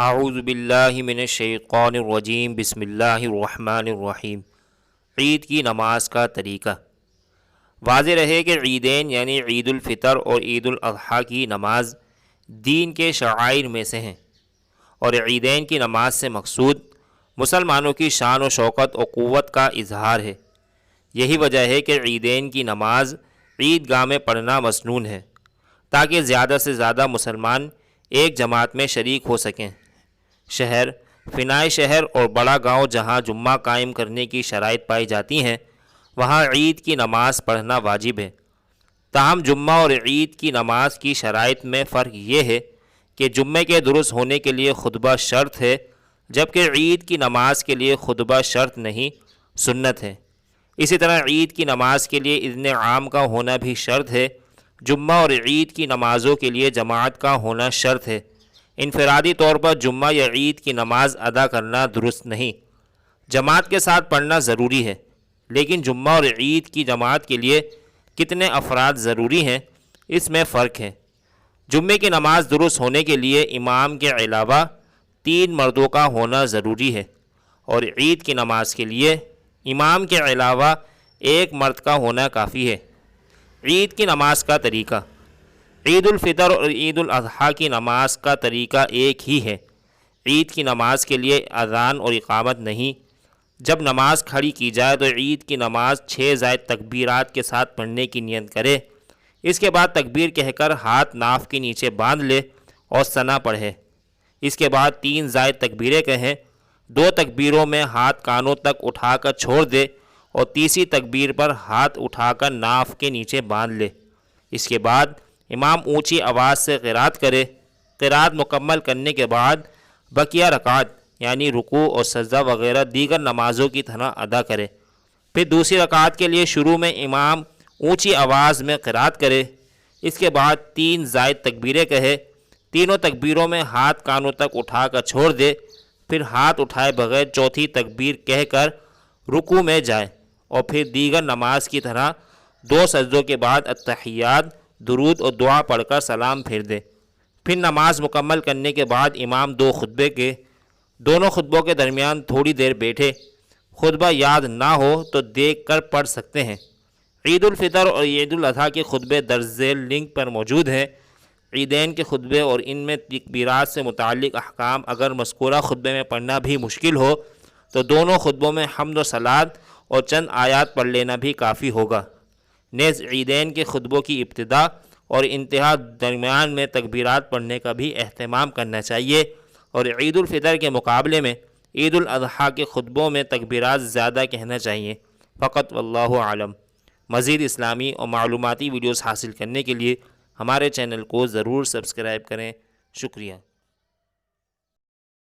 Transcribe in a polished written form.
اعوذ باللہ من الشیطان الرجیم بسم اللہ الرحمن الرحیم۔ عید کی نماز کا طریقہ۔ واضح رہے کہ عیدین یعنی عید الفطر اور عید الاضحیٰ کی نماز دین کے شعائر میں سے ہیں، اور عیدین کی نماز سے مقصود مسلمانوں کی شان و شوکت و قوت کا اظہار ہے۔ یہی وجہ ہے کہ عیدین کی نماز عیدگاہ میں پڑھنا مسنون ہے، تاکہ زیادہ سے زیادہ مسلمان ایک جماعت میں شریک ہو سکیں۔ شہر، فنائے شہر اور بڑا گاؤں جہاں جمعہ قائم کرنے کی شرائط پائی جاتی ہیں، وہاں عید کی نماز پڑھنا واجب ہے۔ تاہم جمعہ اور عید کی نماز کی شرائط میں فرق یہ ہے کہ جمعے کے درست ہونے کے لیے خطبہ شرط ہے، جبکہ عید کی نماز کے لیے خطبہ شرط نہیں، سنت ہے۔ اسی طرح عید کی نماز کے لیے اذن عام کا ہونا بھی شرط ہے۔ جمعہ اور عید کی نمازوں کے لیے جماعت کا ہونا شرط ہے۔ انفرادی طور پر جمعہ یا عید کی نماز ادا کرنا درست نہیں، جماعت کے ساتھ پڑھنا ضروری ہے۔ لیکن جمعہ اور عید کی جماعت کے لیے کتنے افراد ضروری ہیں، اس میں فرق ہے۔ جمعے کی نماز درست ہونے کے لیے امام کے علاوہ 3 مردوں کا ہونا ضروری ہے، اور عید کی نماز کے لیے امام کے علاوہ 1 مرد کا ہونا کافی ہے۔ عید کی نماز کا طریقہ۔ عید الفطر اور عید الاضحیٰ کی نماز کا طریقہ ایک ہی ہے۔ عید کی نماز کے لیے اذان اور اقامت نہیں۔ جب نماز کھڑی کی جائے تو عید کی نماز 6 زائد تکبیرات کے ساتھ پڑھنے کی نیت کرے۔ اس کے بعد تکبیر کہہ کر ہاتھ ناف کے نیچے باندھ لے اور ثنا پڑھے۔ اس کے بعد 3 زائد تکبیریں کہیں۔ 2 تکبیروں میں ہاتھ کانوں تک اٹھا کر چھوڑ دے اور تیسری تکبیر پر ہاتھ اٹھا کر ناف کے نیچے باندھ لے۔ اس کے بعد امام اونچی آواز سے قرات کرے۔ قرات مکمل کرنے کے بعد بقیہ رکعت یعنی رکوع اور سجدہ وغیرہ دیگر نمازوں کی طرح ادا کرے۔ پھر دوسری رکعت کے لیے شروع میں امام اونچی آواز میں قرات کرے۔ اس کے بعد 3 زائد تکبیریں کہے۔ تینوں تکبیروں میں ہاتھ کانوں تک اٹھا کر چھوڑ دے، پھر ہاتھ اٹھائے بغیر چوتھی تکبیر کہہ کر رکوع میں جائے، اور پھر دیگر نماز کی طرح 2 سجدوں کے بعد التحیات، درود اور دعا پڑھ کر سلام پھیر دے۔ پھر نماز مکمل کرنے کے بعد امام 2 خطبے کے دونوں خطبوں کے درمیان تھوڑی دیر بیٹھے۔ خطبہ یاد نہ ہو تو دیکھ کر پڑھ سکتے ہیں۔ عید الفطر اور عید الاضحیٰ کے خطبے درج ذیل لنک پر موجود ہیں۔ عیدین کے خطبے اور ان میں تکبیرات سے متعلق احکام اگر مذکورہ خطبے میں پڑھنا بھی مشکل ہو تو دونوں خطبوں میں حمد و صلات اور چند آیات پڑھ لینا بھی کافی ہوگا۔ نیز عیدین کے خطبوں کی ابتدا اور انتہا درمیان میں تکبیرات پڑھنے کا بھی اہتمام کرنا چاہیے، اور عید الفطر کے مقابلے میں عید الاضحیٰ کے خطبوں میں تکبیرات زیادہ کہنا چاہیے۔ فقط واللہ عالم۔ مزید اسلامی اور معلوماتی ویڈیوز حاصل کرنے کے لیے ہمارے چینل کو ضرور سبسکرائب کریں۔ شکریہ۔